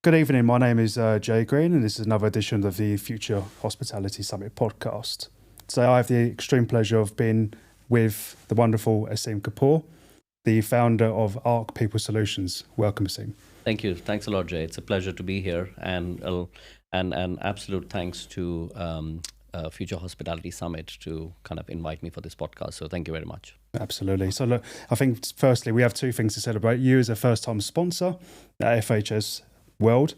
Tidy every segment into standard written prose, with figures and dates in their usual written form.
Good evening. My name is Jay Green, and this is another edition of the Future Hospitality Summit podcast. Today, I have the extreme pleasure of being with the wonderful Aseem Kapoor, the founder of ARK People Solutions. Welcome, Aseem. Thank you. Thanks a lot, Jay. It's a pleasure to be here, and absolute thanks to Future Hospitality Summit to kind of invite me for this podcast. So thank you very much. Absolutely. So look, I think firstly we have two things to celebrate. You as a first-time sponsor at FHS World,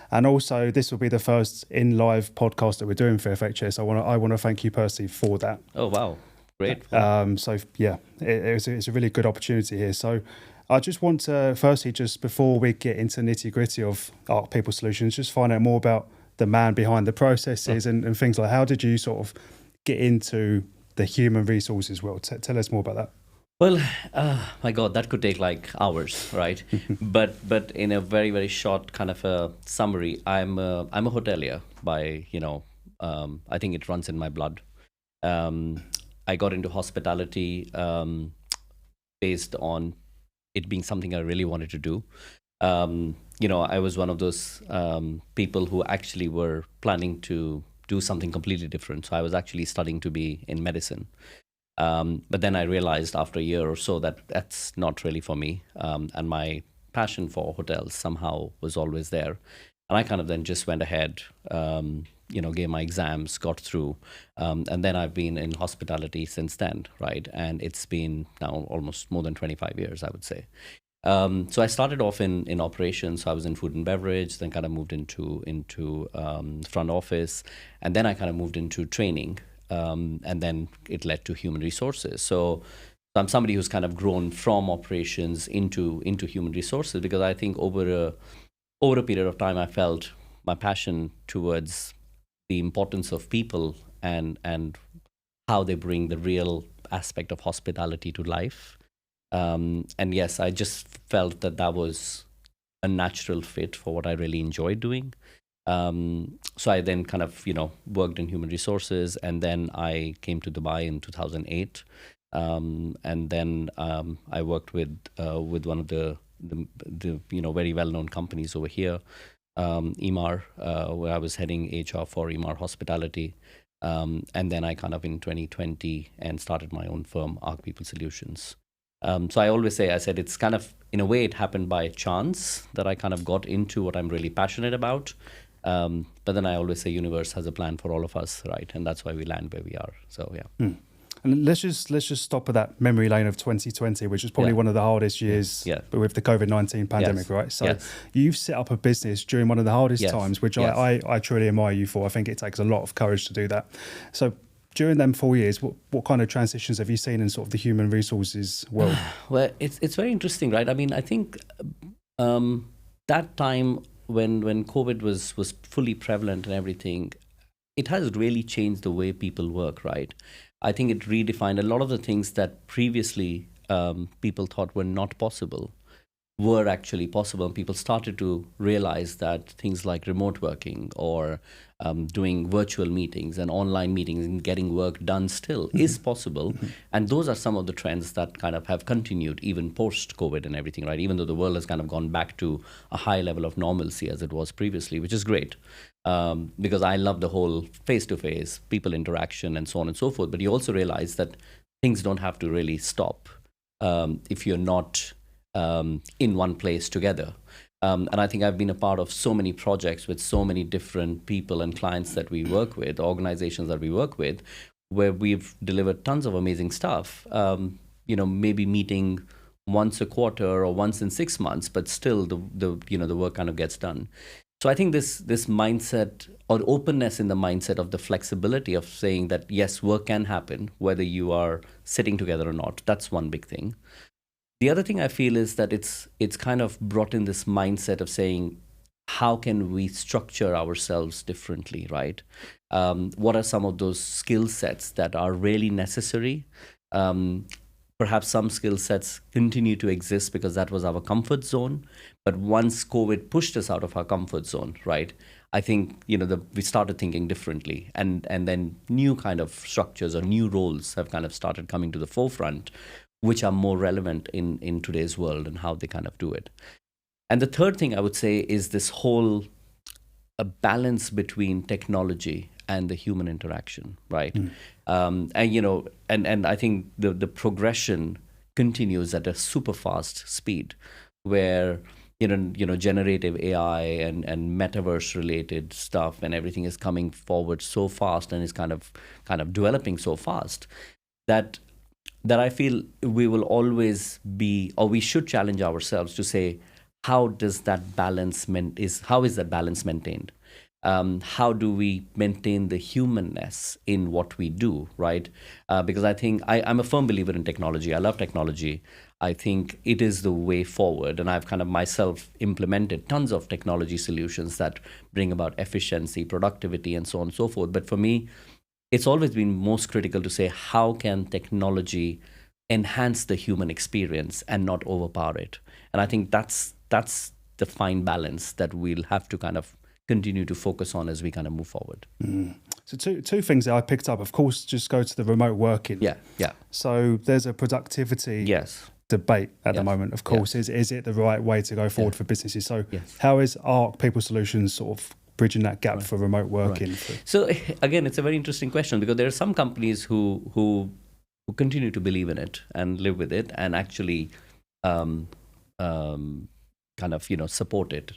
and also this will be the first in live podcast that we're doing for FHS. I want to thank you personally for that. Oh wow, great. So yeah, it's a really good opportunity here. So I just want to firstly, just before we get into nitty gritty of ARK People Solutions, just find out more about the man behind the processes and things like how did you sort of get into the human resources world? Tell us more about that. Well, my God, that could take like hours, right? but in a very, very short kind of a summary, I'm a hotelier by, I think it runs in my blood. I got into hospitality based on it being something I really wanted to do. I was one of those people who actually were planning to do something completely different. So I was actually studying to be in medicine. But then I realized after a year or so that that's not really for me. And my passion for hotels somehow was always there. And I kind of then just went ahead, gave my exams, got through. And then I've been in hospitality since then, right? And it's been now almost more than 25 years, I would say. So I started off in operations. So I was in food and beverage, then kind of moved into front office. And then I kind of moved into training. And then it led to human resources. So I'm somebody who's kind of grown from operations into human resources because I think over a period of time, I felt my passion towards the importance of people and how they bring the real aspect of hospitality to life. And yes, I just felt that was a natural fit for what I really enjoyed doing. So I then kind of, worked in human resources, and then I came to Dubai in 2008. And then I worked with one of the very well-known companies over here, Emaar, where I was heading HR for Emaar Hospitality. And then I kind of in 2020 and started my own firm, ARK People Solutions. So I always say, it's kind of, in a way, it happened by chance that I kind of got into what I'm really passionate about. But then I always say universe has a plan for all of us, right? And that's why we land where we are. So yeah. And let's just stop at that memory lane of 2020, which is probably one of the hardest years with the COVID-19 pandemic, right? So you've set up a business during one of the hardest times, which I truly admire you for. I think it takes a lot of courage to do that. So during them 4 years, what kind of transitions have you seen in sort of the human resources world? Well, it's very interesting, right? I mean, I think that time when COVID was fully prevalent and everything, it has really changed the way people work, right? I think it redefined a lot of the things that previously people thought were not possible were actually possible. And people started to realize that things like remote working or doing virtual meetings and online meetings and getting work done still is possible. And those are some of the trends that kind of have continued even post-COVID and everything, right? Even though the world has kind of gone back to a high level of normalcy as it was previously, which is great. Because I love the whole face-to-face, people interaction and so on and so forth. But you also realize that things don't have to really stop if you're not in one place together. And I think I've been a part of so many projects with so many different people and clients that we work with, organizations that we work with, where we've delivered tons of amazing stuff. Maybe meeting once a quarter or once in 6 months, but still the work kind of gets done. So I think this mindset or openness in the mindset of the flexibility of saying that, yes, work can happen, whether you are sitting together or not. That's one big thing. The other thing I feel is that it's kind of brought in this mindset of saying, how can we structure ourselves differently, right? What are some of those skill sets that are really necessary? Perhaps some skill sets continue to exist because that was our comfort zone. But once COVID pushed us out of our comfort zone, right? I think, we started thinking differently. And then new kind of structures or new roles have kind of started coming to the forefront, which are more relevant in today's world and how they kind of do it. And the third thing I would say is this whole a balance between technology and the human interaction, right? And I think the progression continues at a super fast speed, where generative AI and metaverse related stuff and everything is coming forward so fast and is kind of developing so fast that I feel we will always be, or we should challenge ourselves to say, how is that balance maintained? How do we maintain the humanness in what we do, right? Because I think I'm a firm believer in technology. I love technology. I think it is the way forward. And I've kind of myself implemented tons of technology solutions that bring about efficiency, productivity, and so on and so forth. But for me, it's always been most critical to say, how can technology enhance the human experience and not overpower it? And I think that's the fine balance that we'll have to kind of continue to focus on as we kind of move forward. So two things that I picked up, of course, just go to the remote working. Yeah. So there's a productivity debate at the moment, of course. Is it the right way to go forward for businesses? So how is ARK People Solutions sort of bridging that gap for remote working? Right. So again, it's a very interesting question, because there are some companies who continue to believe in it and live with it and actually support it.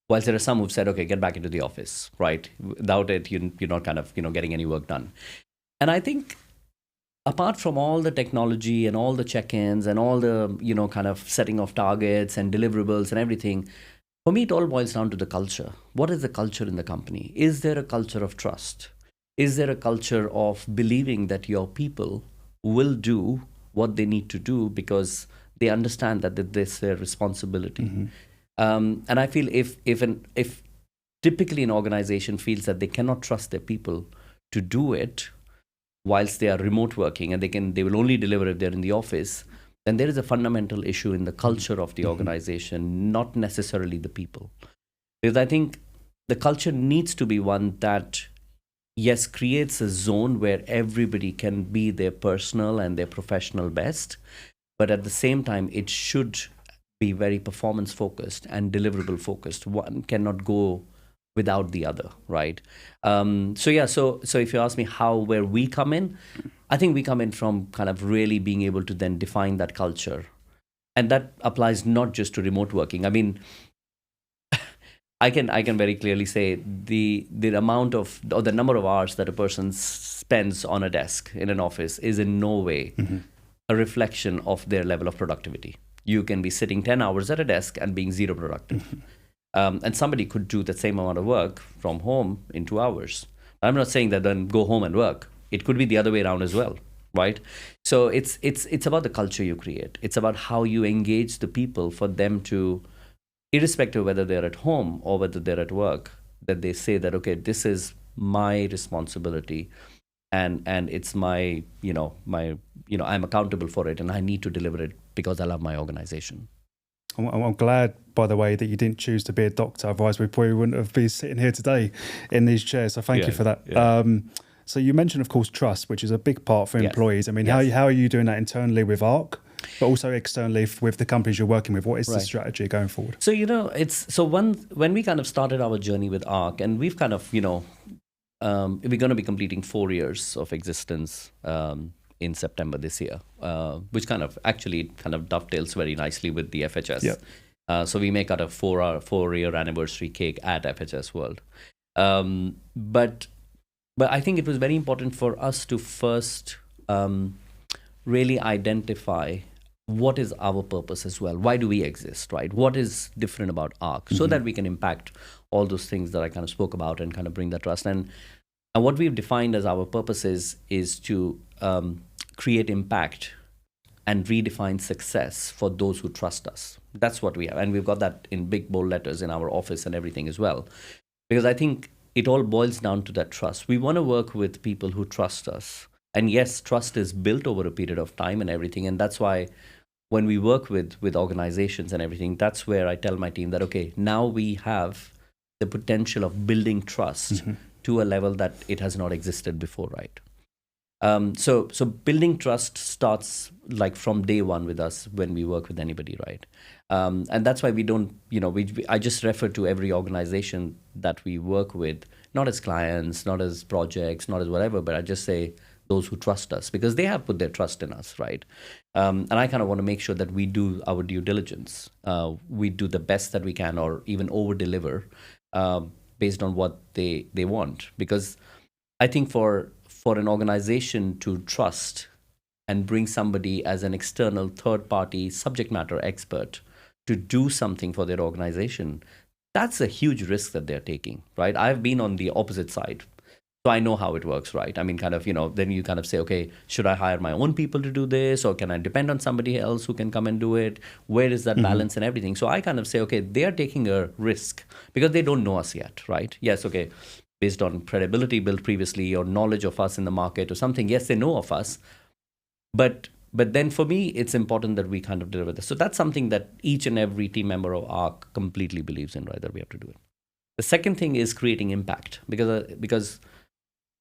Whilst there are some who've said, okay, get back into the office, right? Without it, you're not kind of, getting any work done. And I think apart from all the technology and all the check-ins and all the, kind of setting of targets and deliverables and everything, for me, it all boils down to the culture. What is the culture in the company? Is there a culture of trust? Is there a culture of believing that your people will do what they need to do because they understand that this is their responsibility? And I feel if typically an organization feels that they cannot trust their people to do it whilst they are remote working and they will only deliver if they're in the office, then there is a fundamental issue in the culture of the organization, not necessarily the people. Because I think the culture needs to be one that, yes, creates a zone where everybody can be their personal and their professional best, but at the same time, it should be very performance focused and deliverable focused. One cannot go without the other, right? So if you ask me where we come in, I think we come in from kind of really being able to then define that culture. And that applies not just to remote working. I mean, I can very clearly say the amount of, or the number of hours that a person spends on a desk in an office is in no way a reflection of their level of productivity. You can be sitting 10 hours at a desk and being zero productive. And somebody could do the same amount of work from home in 2 hours. I'm not saying that then go home and work. It could be the other way around as well, right? So it's about the culture you create. It's about how you engage the people for them to, irrespective of whether they're at home or whether they're at work, that they say that, okay, this is my responsibility and it's my, I'm accountable for it and I need to deliver it because I love my organization. I'm glad, by the way, that you didn't choose to be a doctor. Otherwise, we probably wouldn't have been sitting here today in these chairs. So thank you for that. Yeah. So you mentioned, of course, trust, which is a big part for employees. I mean, how are you doing that internally with ARK, but also externally with the companies you're working with? What is the strategy going forward? So, when we kind of started our journey with ARK, and we've kind of, we're going to be completing 4 years of existence in September this year, which kind of dovetails very nicely with the FHS. Yep. So we make out a 4-year anniversary cake at FHS World. But I think it was very important for us to first really identify what is our purpose as well. Why do we exist, right? What is different about ARK, so that we can impact all those things that I kind of spoke about and kind of bring that trust. And what we've defined as our purpose is to create impact and redefine success for those who trust us. That's what we have. And we've got that in big, bold letters in our office and everything as well. Because I think it all boils down to that trust. We want to work with people who trust us. And yes, trust is built over a period of time and everything. And that's why when we work with organizations and everything, that's where I tell my team that, okay, now we have the potential of building trust to a level that it has not existed before, right? So building trust starts like from day one with us when we work with anybody, right? And that's why we don't, I just refer to every organization that we work with, not as clients, not as projects, not as whatever, but I just say those who trust us because they have put their trust in us, right? And I kind of want to make sure that we do our due diligence. We do the best that we can or even over deliver based on what they want. Because I think for an organization to trust and bring somebody as an external third party subject matter expert to do something for their organization, that's a huge risk that they're taking, right? I've been on the opposite side. So I know how it works, right? I mean, kind of, then you kind of say, okay, should I hire my own people to do this? Or can I depend on somebody else who can come and do it? Where is that balance and everything? So I kind of say, okay, they are taking a risk because they don't know us yet, right? Yes, okay, based on credibility built previously or knowledge of us in the market or something. Yes, they know of us. But then for me, it's important that we kind of deliver this. So that's something that each and every team member of ARK completely believes in, right? That we have to do it. The second thing is creating impact because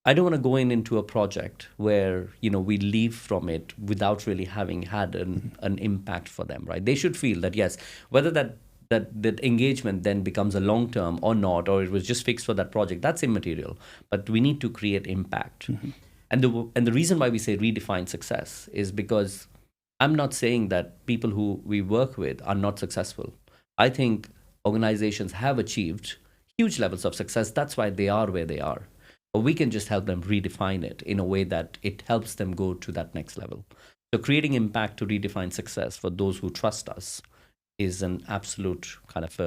I don't want to go into a project where, we leave from it without really having had an impact for them, right? They should feel that, yes, whether that engagement then becomes a long-term or not, or it was just fixed for that project, that's immaterial. But we need to create impact. And the reason why we say redefine success is because I'm not saying that people who we work with are not successful. I think organizations have achieved huge levels of success. That's why they are where they are. But we can just help them redefine it in a way that it helps them go to that next level. So creating impact to redefine success for those who trust us is an absolute kind of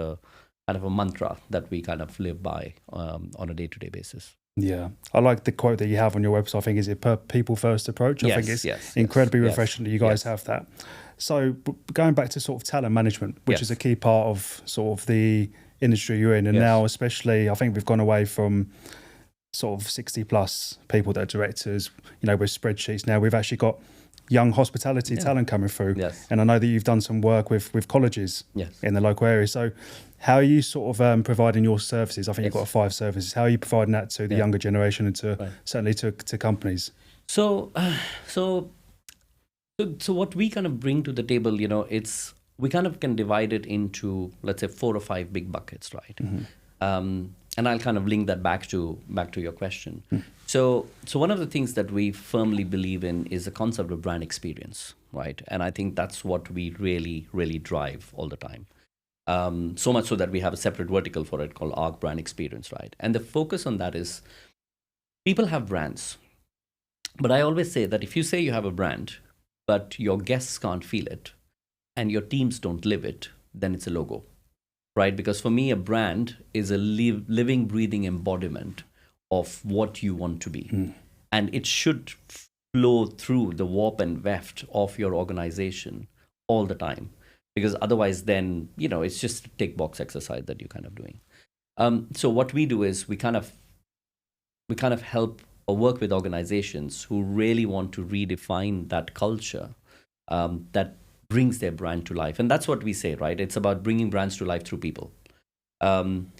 a mantra that we kind of live by on a day-to-day basis. Yeah, I like the quote that you have on your website. I think is it per people first approach. I think it's incredibly refreshing that you guys have that. So going back to sort of talent management, which is a key part of sort of the industry you're in, and now especially, I think we've gone away from sort of 60 plus people that are directors, with spreadsheets. Now we've actually got young hospitality talent coming through. And I know that you've done some work with colleges in the local area. So how are you sort of providing your services? I think you've got 5 services. How are you providing that to the younger generation and to certainly to companies? So what we kind of bring to the table, we kind of can divide it into, let's say, 4 or 5 big buckets, right? And I'll kind of link that back to your question. So one of the things that we firmly believe in is the concept of brand experience, right? And I think that's what we really, really drive all the time. So much so that we have a separate vertical for it called ARK Brand Experience, right? And the focus on that is people have brands. But I always say that if you say you have a brand, but your guests can't feel it and your teams don't live it, then it's a logo. Right? Because for me, a brand is a living, breathing embodiment of what you want to be. And it should flow through the warp and weft of your organization all the time. Because otherwise then, it's just a tick box exercise that you're kind of doing. So what we do is we kind of help or work with organizations who really want to redefine that culture that brings their brand to life. And that's what we say, right? It's about bringing brands to life through people. Even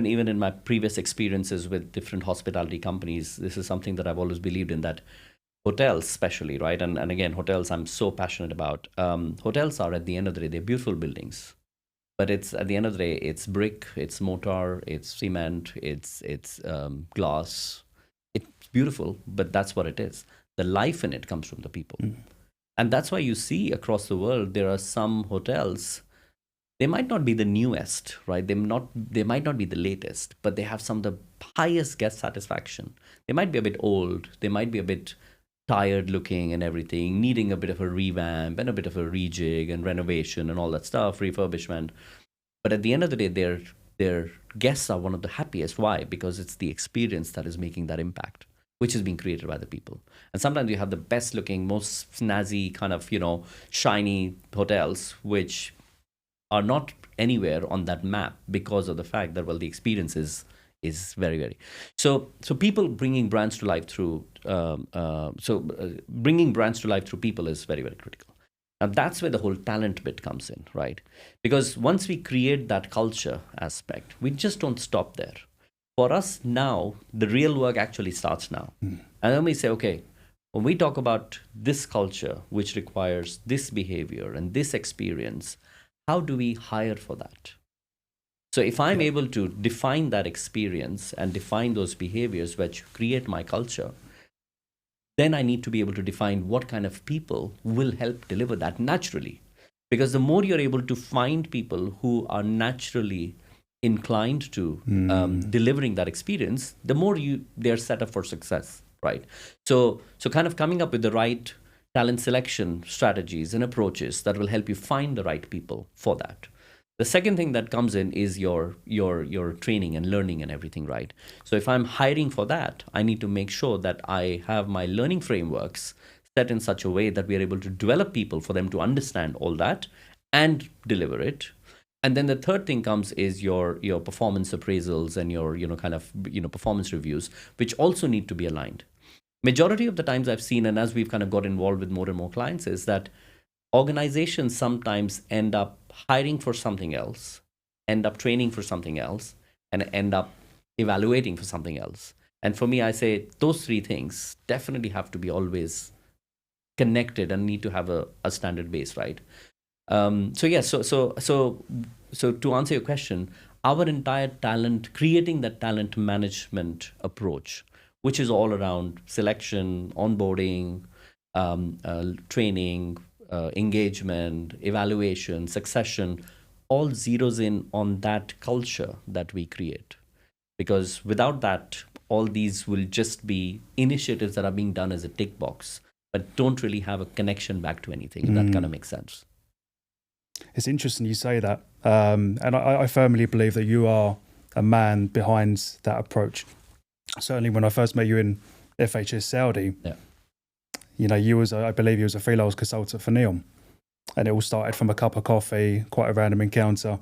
in my previous experiences with different hospitality companies, this is something that I've always believed in, that hotels especially, right? And again, hotels I'm so passionate about. Hotels are, at the end of the day, they're beautiful buildings. But it's at the end of the day, it's brick, it's mortar, it's cement, it's glass. It's beautiful, but that's what it is. The life in it comes from the people. And that's why you see across the world, there are some hotels, they might not be the newest, right? They might not be the latest, but they have some of the highest guest satisfaction. They might be a bit old. They might be a bit tired looking and everything, needing a bit of a revamp and a bit of a rejig and renovation and all that stuff, refurbishment. But at the end of the day, their guests are one of the happiest. Why? Because it's the experience that is making that impact, which is being created by the people. And sometimes you have the best looking, most snazzy kind of, shiny hotels, which are not anywhere on that map because of the fact that, well, the experience is very, very. So people bringing brands to life through, bringing brands to life through people is very, very critical. Now that's where the whole talent bit comes in, right? Because once we create that culture aspect, we just don't stop there. For us now, the real work actually starts now. And then we say, okay, when we talk about this culture, which requires this behavior and this experience, how do we hire for that? So if I'm able to define that experience and define those behaviors which create my culture, then I need to be able to define what kind of people will help deliver that naturally. Because the more you're able to find people who are naturally inclined to delivering that experience, the more they're set up for success, right? So kind of coming up with the right talent selection strategies and approaches that will help you find the right people for that. The second thing that comes in is your training and learning and everything, right? So if I'm hiring for that, I need to make sure that I have my learning frameworks set in such a way that we are able to develop people for them to understand all that and deliver it. And then the third thing comes is your performance appraisals and your performance reviews, which also need to be aligned. Majority of the times I've seen, and as we've kind of got involved with more and more clients, is that organizations sometimes end up hiring for something else, end up training for something else, and end up evaluating for something else. And for me, I say those three things definitely have to be always connected and need to have a standard base, right? So to answer your question, our entire creating that talent management approach, which is all around selection, onboarding, training, engagement, evaluation, succession, all zeroes in on that culture that we create. Because without that, all these will just be initiatives that are being done as a tick box, but don't really have a connection back to anything. If that kind of makes sense. It's interesting you say that. And I firmly believe that you are a man behind that approach. Certainly when I first met you in FHS Saudi, I believe you was a freelance consultant for NEOM. And it all started from a cup of coffee, quite a random encounter.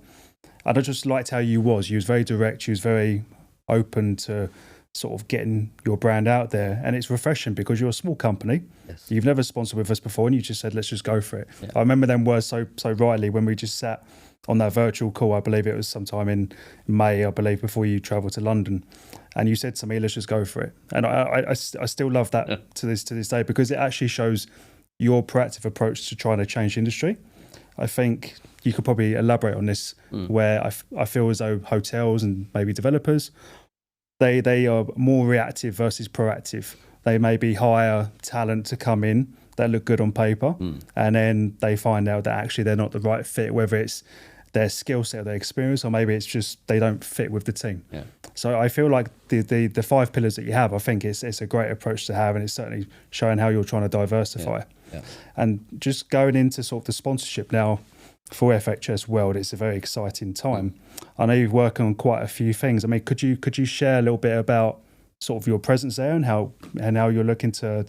And I just liked how you was very direct, you was very open to sort of getting your brand out there. And it's refreshing because you're a small company. Yes. You've never sponsored with us before and you just said, let's just go for it. Yeah. I remember them words so rightly when we just sat on that virtual call. I believe it was sometime in May, before you travelled to London. And you said to me, let's just go for it. And I still love that to this day, because it actually shows your proactive approach to trying to change the industry. I think you could probably elaborate on this, where I feel as though hotels and maybe developers, they are more reactive versus proactive. They maybe hire talent to come in that look good on paper, and then they find out that actually they're not the right fit, whether it's their skill set or their experience, or maybe it's just they don't fit with the team. Yeah. So I feel like the 5 pillars that you have, I think it's a great approach to have, and it's certainly showing how you're trying to diversify. Yeah. And just going into sort of the sponsorship now for FHS World, it's a very exciting time. I know you're working on quite a few things. I mean, could you share a little bit about sort of your presence there and how you're looking to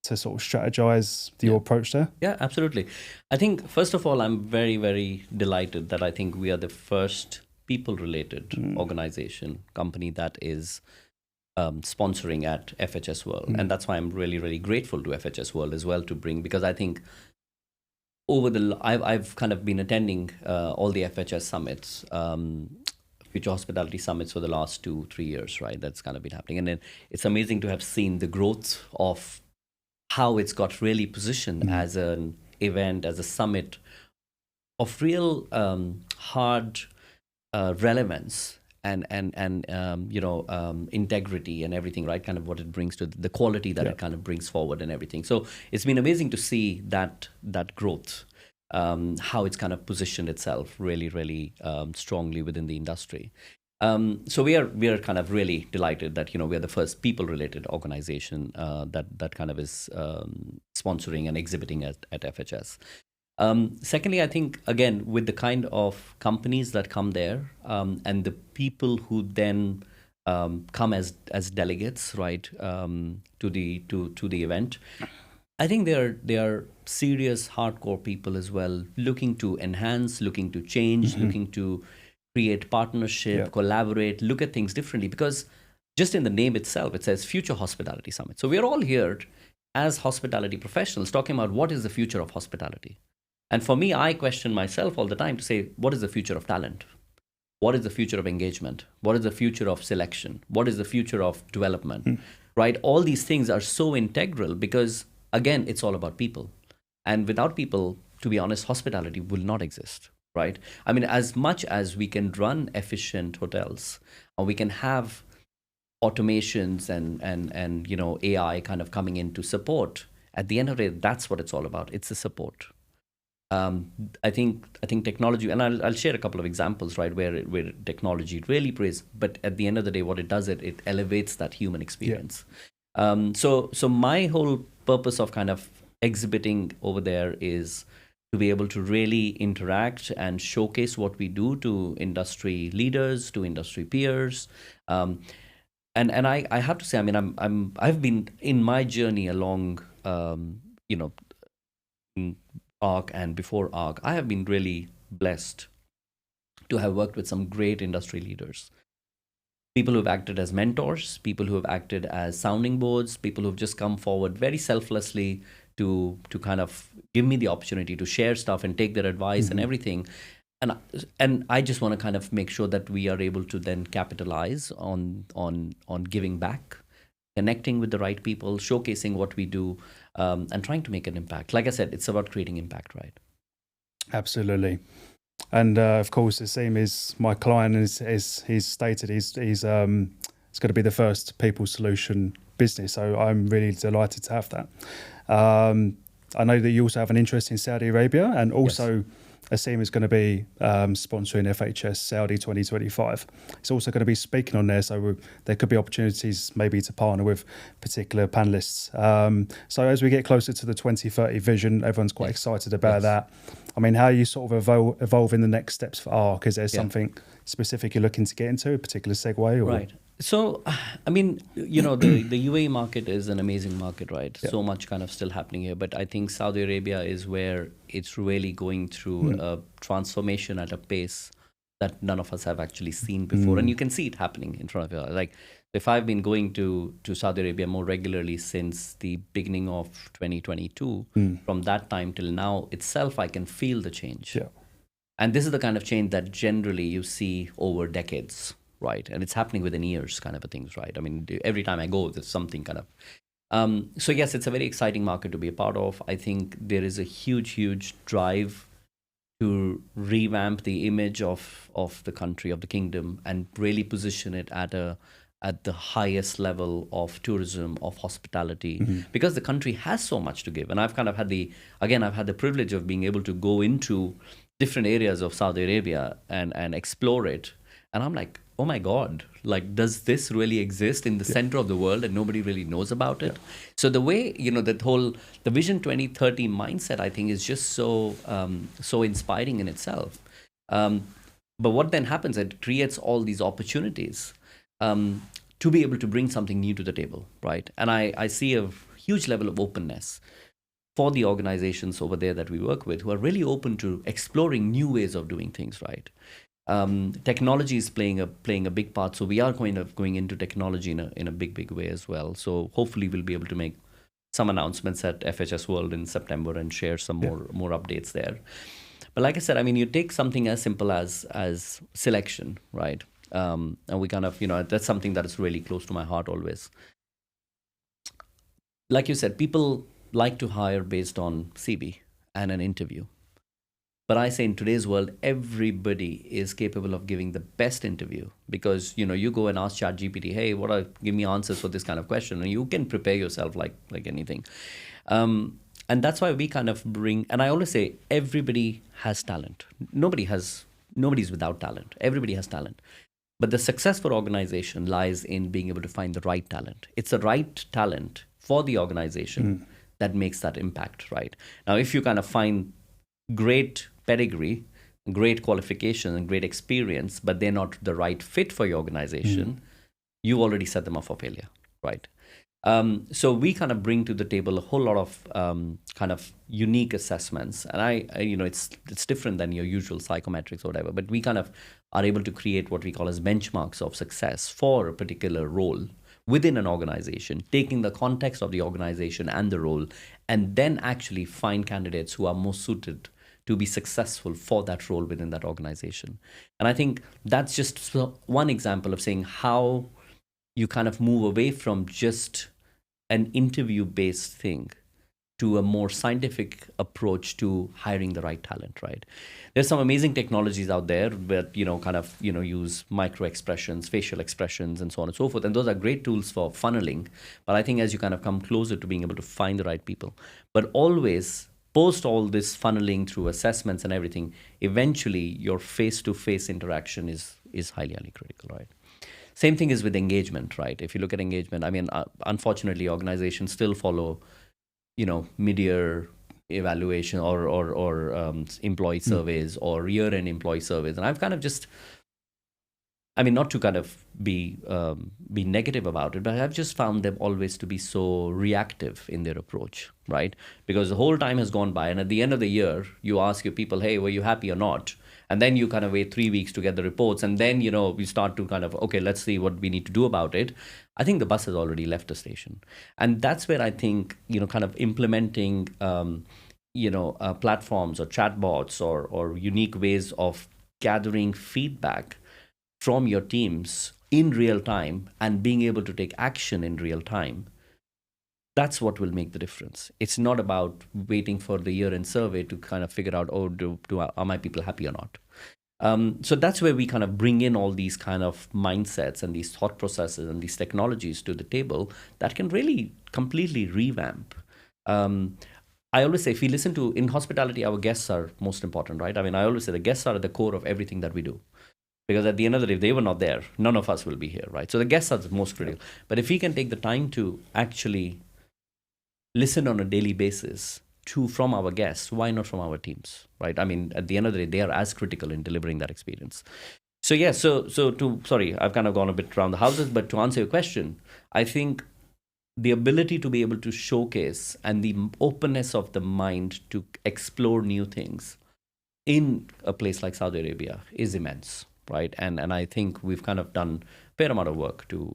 sort of strategize your approach there? Yeah, absolutely. I think, first of all, I'm very, very delighted that I think we are the first people-related organization, company that is sponsoring at FHS World. And that's why I'm really, really grateful to FHS World as well to bring, because I think I've kind of been attending all the FHS summits, future hospitality summits for the last 2-3 years, right? That's kind of been happening. And then it's amazing to have seen the growth of how it's got really positioned as an event, as a summit of real hard relevance and integrity and everything, right? Kind of what it brings to the quality that it kind of brings forward and everything. So it's been amazing to see that growth, how it's kind of positioned itself really, really strongly within the industry. So we are kind of really delighted that we are the first people-related organization that kind of is sponsoring and exhibiting at FHS. Secondly, I think again with the kind of companies that come there and the people who then come as delegates, right, to the event, I think they are serious, hardcore people as well, looking to enhance, looking to change, looking to create partnership, collaborate, look at things differently, because just in the name itself, it says Future Hospitality Summit. So we are all here as hospitality professionals talking about what is the future of hospitality. And for me, I question myself all the time to say, what is the future of talent? what is the future of engagement? What is the future of selection? What is the future of development? Right? All these things are so integral because, again, it's all about people. And without people, to be honest, hospitality will not exist, right? I mean, as much as we can run efficient hotels, or we can have automations and AI kind of coming in to support, at the end of the day, that's what it's all about. It's the support. I think technology, and I'll share a couple of examples, right, where technology really plays, but at the end of the day, what it does, it elevates that human experience. Yeah. So my whole purpose of kind of exhibiting over there is to be able to really interact and showcase what we do to industry leaders, to industry peers. And I have to say, I mean, I've been in my journey along, ARK and before ARK, I have been really blessed to have worked with some great industry leaders. People who have acted as mentors, people who have acted as sounding boards, people who have just come forward very selflessly to kind of give me the opportunity to share stuff and take their advice and everything. And I just want to kind of make sure that we are able to then capitalize on giving back, connecting with the right people, showcasing what we do, and trying to make an impact. Like I said, it's about creating impact, right? Absolutely. And of course, Aseem is my client. He's stated he's going to be the first people solution business. So I'm really delighted to have that. I know that you also have an interest in Saudi Arabia, and also Aseem is going to be sponsoring FHS Saudi 2025. It's also going to be speaking on there, so there could be opportunities maybe to partner with particular panelists. So as we get closer to the 2030 vision, everyone's quite excited about that. I mean, how are you sort of evolve in the next steps for ARK? Is there something specific you're looking to get into, a particular segue? Or? Right. So, I mean, the UAE market is an amazing market, right? Yeah. So much kind of still happening here. But I think Saudi Arabia is where it's really going through a transformation at a pace that none of us have actually seen before. And you can see it happening in front of you. Like, if I've been going to Saudi Arabia more regularly since the beginning of 2022, from that time till now itself, I can feel the change. Yeah. And this is the kind of change that generally you see over decades. Right. And it's happening within years kind of a things, right? I mean, every time I go, there's something kind of. So, yes, it's a very exciting market to be a part of. I think there is a huge drive to revamp the image of the country, of the kingdom, and really position it at the highest level of tourism, of hospitality, because the country has so much to give. And I've kind of had I've had the privilege of being able to go into different areas of Saudi Arabia and explore it. And I'm like, oh my God, like, does this really exist in the center of the world and nobody really knows about it? So the way, the Vision 2030 mindset, I think, is just so inspiring in itself. But what then happens, it creates all these opportunities to be able to bring something new to the table, right? And I see a huge level of openness for the organizations over there that we work with, who are really open to exploring new ways of doing things, right? Technology is playing a big part, so we are going into technology in a big way as well. So hopefully we'll be able to make some announcements at FHS World in September and share some more updates there. But like I said, I mean, you take something as simple as selection, right? And we kind of, that's something that is really close to my heart always. Like you said, people like to hire based on CV and an interview. But I say in today's world, everybody is capable of giving the best interview, because, you go and ask ChatGPT, hey, give me answers for this kind of question, and you can prepare yourself like anything. And that's why we kind of bring, and I always say, everybody has talent. Nobody's without talent. Everybody has talent. But the success for organization lies in being able to find the right talent. It's the right talent for the organization that makes that impact, right? Now, if you kind of find great pedigree, great qualification, and great experience, but they're not the right fit for your organization, you already set them up for failure, right? So we kind of bring to the table a whole lot of kind of unique assessments, and I it's different than your usual psychometrics or whatever, but we kind of are able to create what we call as benchmarks of success for a particular role within an organization, taking the context of the organization and the role, and then actually find candidates who are most suited to be successful for that role within that organization. And I think that's just one example of saying how you kind of move away from just an interview-based thing to a more scientific approach to hiring the right talent, right? There's some amazing technologies out there that, use micro expressions, facial expressions, and so on and so forth. And those are great tools for funneling. But I think as you kind of come closer to being able to find the right people, but always post all this funneling through assessments and everything, eventually your face-to-face interaction is highly, highly critical, right? Same thing is with engagement, right? If you look at engagement, I mean, unfortunately, organizations still follow mid-year evaluation or employee surveys or year-end employee surveys. And I've kind of just, not to kind of be negative about it, but I've just found them always to be so reactive in their approach, right? Because the whole time has gone by, and at the end of the year, you ask your people, hey, were you happy or not? And then you kind of wait 3 weeks to get the reports. And then, we start to kind of, okay, let's see what we need to do about it. I think the bus has already left the station. And that's where I think, kind of implementing, platforms or chatbots or unique ways of gathering feedback from your teams in real time and being able to take action in real time. That's what will make the difference. It's not about waiting for the year-end survey to kind of figure out, are my people happy or not? So that's where we kind of bring in all these kind of mindsets and these thought processes and these technologies to the table that can really completely revamp. I always say, if we listen to, in hospitality, our guests are most important, right? I always say the guests are at the core of everything that we do. Because at the end of the day, if they were not there, none of us will be here, right? So the guests are the most critical. But if we can take the time to actually listen on a daily basis from our guests, why not from our teams, right? At the end of the day, they are as critical in delivering that experience. So yeah, sorry, I've kind of gone a bit around the houses, but to answer your question, I think the ability to be able to showcase and the openness of the mind to explore new things in a place like Saudi Arabia is immense, right? And I think we've kind of done a fair amount of work to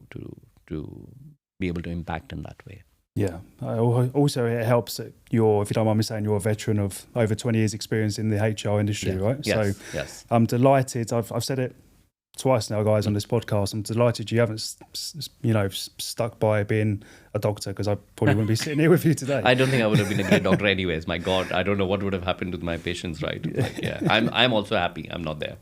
be able to impact in that way. Yeah. Also, it helps that if you don't mind me saying, you're a veteran of over 20 years experience in the HR industry, right? Yes, so yes. I'm delighted. I've said it twice now, guys, on this podcast. I'm delighted you haven't, stuck by being a doctor, because I probably wouldn't be sitting here with you today. I don't think I would have been a great doctor anyways. My God, I don't know what would have happened with my patients, right? I'm also happy I'm not there.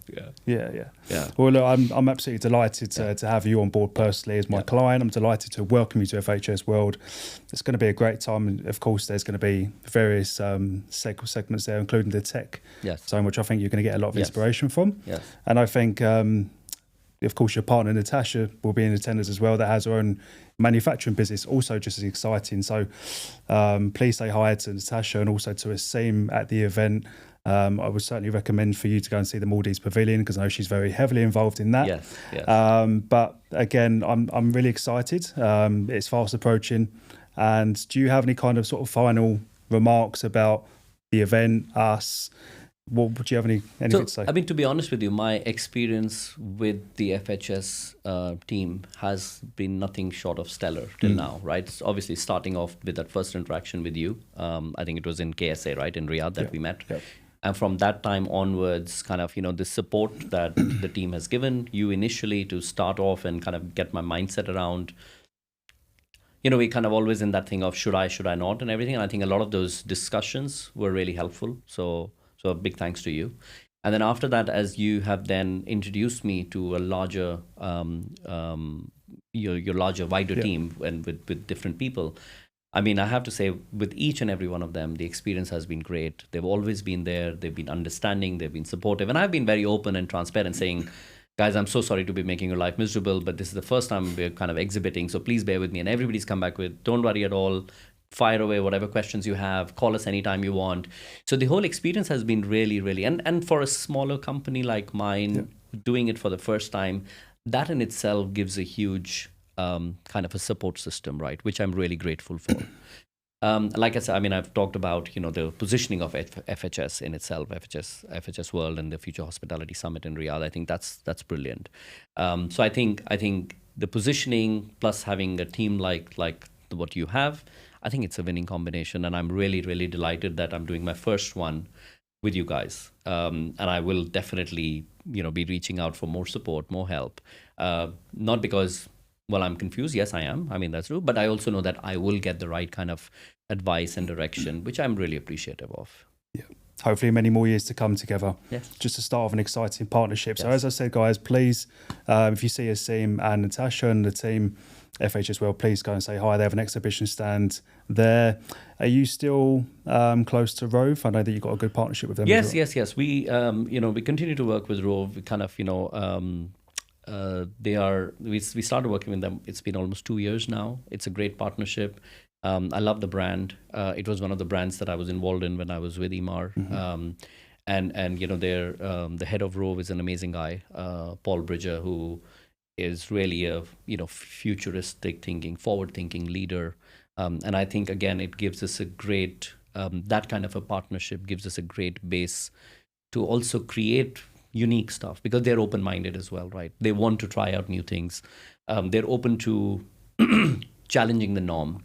Yeah. Well, look, I'm absolutely delighted to have you on board personally as my client. I'm delighted to welcome you to FHS World. It's going to be a great time. And of course, there's going to be various segments there, including the tech zone, which I think you're going to get a lot of inspiration from. Yes. And I think, of course, your partner, Natasha, will be in attendance as well, that has her own manufacturing business, also just as exciting. So please say hi to Natasha and also to Aseem at the event. I would certainly recommend for you to go and see the Maldives Pavilion, because I know she's very heavily involved in that. Yes. But again, I'm really excited. It's fast approaching. And do you have any kind of sort of final remarks about the event, us? What would you have anything to say? To be honest with you, my experience with the FHS team has been nothing short of stellar till now, right? It's obviously starting off with that first interaction with you. I think it was in KSA, right, in Riyadh that we met. Yeah. And from that time onwards, kind of, the support that the team has given you initially to start off and kind of get my mindset around, we kind of always in that thing of should I not and everything. And I think a lot of those discussions were really helpful. So a big thanks to you. And then after that, as you have then introduced me to a larger, your larger, wider team and with different people, I have to say, with each and every one of them, the experience has been great. They've always been there. They've been understanding. They've been supportive. And I've been very open and transparent, saying, guys, I'm so sorry to be making your life miserable, but this is the first time we're kind of exhibiting, so please bear with me. And everybody's come back with, don't worry at all. Fire away whatever questions you have, call us anytime you want. So the whole experience has been really, really, and for a smaller company like mine, doing it for the first time, that in itself gives a huge kind of a support system, right? Which I'm really grateful for. Like I said, I've talked about, the positioning of FHS in itself, FHS World and the Future Hospitality Summit in Riyadh. I think that's brilliant. So I think the positioning plus having a team like what you have, I think it's a winning combination, and I'm really, really delighted that I'm doing my first one with you guys. And I will definitely, be reaching out for more support, more help. Not because, well, I'm confused. Yes, I am. I mean, that's true. But I also know that I will get the right kind of advice and direction, which I'm really appreciative of. Yeah. Hopefully many more years to come together. Yes. Just to start off an exciting partnership. Yes. So as I said, guys, please, if you see Aseem and Natasha and the team, FHS World, please go and say hi. They have an exhibition stand there. Are you still close to Rove? I know that you've got a good partnership with them. Yes. We, we continue to work with Rove. We kind of, we started working with them. It's been almost 2 years now. It's a great partnership. I love the brand. It was one of the brands that I was involved in when I was with Emaar. Mm-hmm. And their the head of Rove is an amazing guy, Paul Bridger, who is really a futuristic thinking, forward thinking leader. And I think again it gives us a great that kind of a partnership gives us a great base to also create unique stuff, because they're open-minded as well, right? They want to try out new things. They're open to challenging the norm.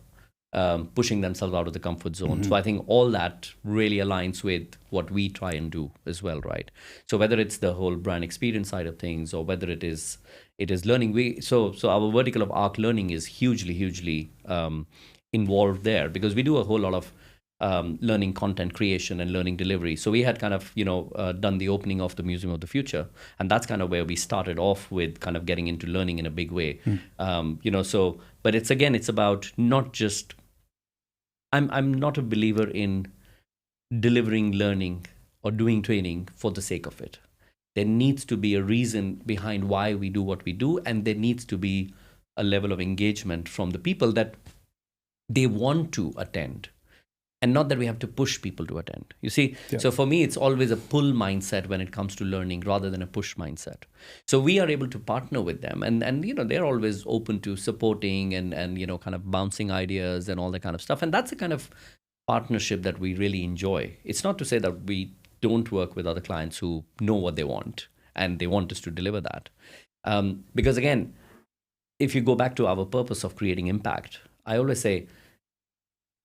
Pushing themselves out of the comfort zone. Mm-hmm. So I think all that really aligns with what we try and do as well, right? So whether it's the whole brand experience side of things, or whether it is learning, so our vertical of ARK learning is hugely involved there, because we do a whole lot of learning content creation and learning delivery. So we had kind of done the opening of the Museum of the Future, and that's kind of where we started off with kind of getting into learning in a big way. So but it's about not just. I'm not a believer in delivering learning or doing training for the sake of it. There needs to be a reason behind why we do what we do, and there needs to be a level of engagement from the people that they want to attend, and not that we have to push people to attend. You see, yeah. So for me, it's always a pull mindset when it comes to learning rather than a push mindset. So we are able to partner with them, and they're always open to supporting and kind of bouncing ideas and all that kind of stuff. And that's the kind of partnership that we really enjoy. It's not to say that we don't work with other clients who know what they want and they want us to deliver that. Because again, if you go back to our purpose of creating impact, I always say,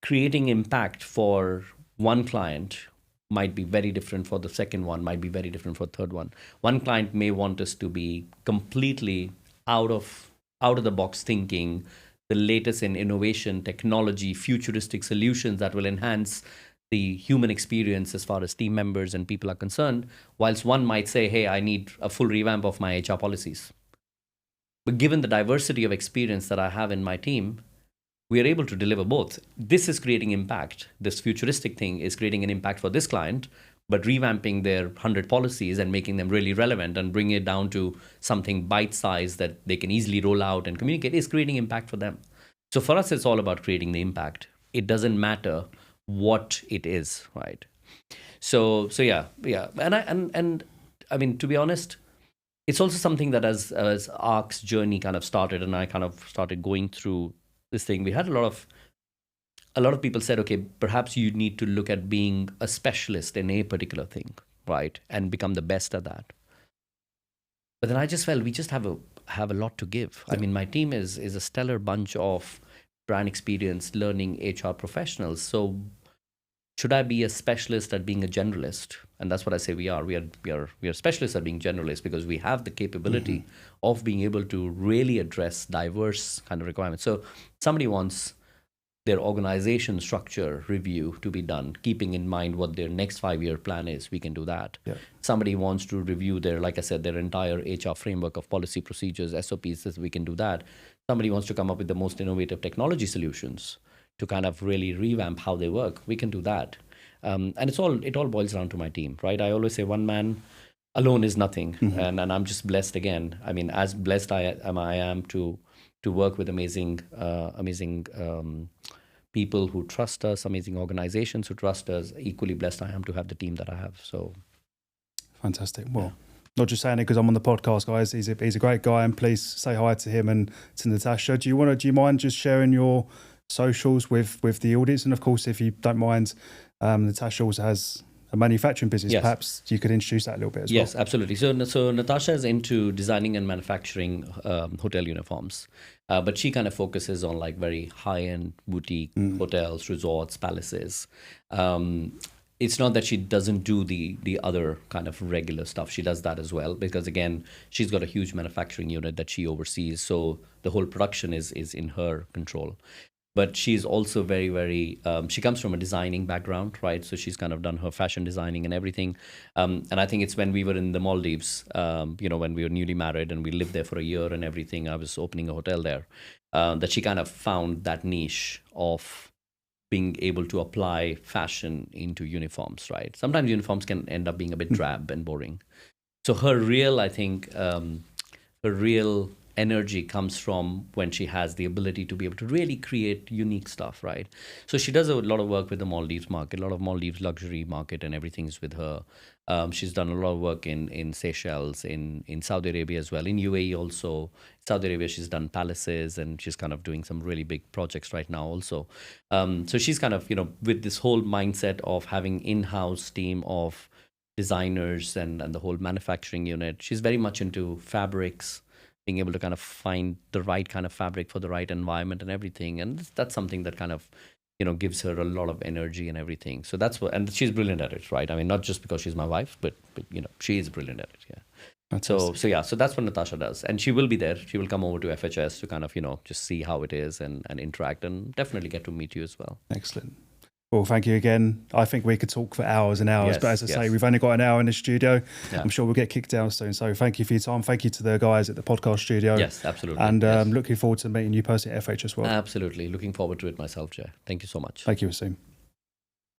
creating impact for one client might be very different for the second one, might be very different for the third one. One client may want us to be completely out of the box thinking, the latest in innovation, technology, futuristic solutions that will enhance the human experience as far as team members and people are concerned, whilst one might say, hey, I need a full revamp of my HR policies. But given the diversity of experience that I have in my team, we are able to deliver both. This is creating impact. This futuristic thing is creating an impact for this client, but revamping their 100 policies and making them really relevant and bringing it down to something bite-sized that they can easily roll out and communicate is creating impact for them. So for us, it's all about creating the impact. It doesn't matter what it is, right? So yeah. And I mean, to be honest, it's also something that as ARK's journey kind of started, and I kind of started going through this thing, we had a lot of people said, okay, perhaps you need to look at being a specialist in a particular thing, right, and become the best at that. But then I just felt we just have a lot to give. Yeah. I mean, my team is a stellar bunch of brand experience, learning, HR professionals. So should I be a specialist at being a generalist? And that's what I say we are. We are specialists at being generalists, because we have the capability of being able to really address diverse kind of requirements. So somebody wants their organization structure review to be done, keeping in mind what their next 5-year plan is, we can do that. Yeah. Somebody wants to review their, like I said, their entire HR framework of policy, procedures, SOPs, we can do that. Somebody wants to come up with the most innovative technology solutions to kind of really revamp how they work, we can do that. And it all boils down to my team, right? I always say one man alone is nothing, and I'm just blessed again. I mean, as blessed I am to work with amazing people who trust us, amazing organizations who trust us. Equally blessed I am to have the team that I have. So fantastic. Well, not just saying it because I'm on the podcast, guys. He's a great guy, and please say hi to him and to Natasha. Do you mind just sharing your socials with the audience? And of course, if you don't mind, Natasha also has a manufacturing business. Yes. Perhaps you could introduce that a little bit as well. Yes, absolutely. So Natasha is into designing and manufacturing hotel uniforms, but she kind of focuses on like very high-end boutique hotels, resorts, palaces. it's not that she doesn't do the other kind of regular stuff. She does that as well, because again, she's got a huge manufacturing unit that she oversees. So the whole production is in her control. But she's also very, very, she comes from a designing background, right? So she's kind of done her fashion designing and everything. And I think it's when we were in the Maldives, when we were newly married and we lived there for a year and everything, I was opening a hotel there, that she kind of found that niche of being able to apply fashion into uniforms, right? Sometimes uniforms can end up being a bit drab and boring. So her real, I think, energy comes from when she has the ability to be able to really create unique stuff, right? So she does a lot of work with the Maldives market, a lot of Maldives luxury market, and everything's with her. She's done a lot of work in Seychelles, in Saudi Arabia as well, in UAE also. Saudi Arabia, she's done palaces, and she's kind of doing some really big projects right now also. So she's kind of, with this whole mindset of having in-house team of designers and the whole manufacturing unit. She's very much into fabrics, being able to kind of find the right kind of fabric for the right environment and everything. And that's something that kind of, gives her a lot of energy and everything. So that's what, and she's brilliant at it, right? I mean, not just because she's my wife, but she is brilliant at it, yeah. So that's what Natasha does. And she will be there. She will come over to FHS to kind of, just see how it is and interact, and definitely get to meet you as well. Excellent. Well, thank you again. I think we could talk for hours and hours, but as I say, we've only got an hour in the studio. Yeah. I'm sure we'll get kicked down soon. So thank you for your time. Thank you to the guys at the podcast studio. Yes, absolutely. And looking forward to meeting you personally at FHS World. Absolutely. Looking forward to it myself, Jay. Thank you so much. Thank you, Aseem.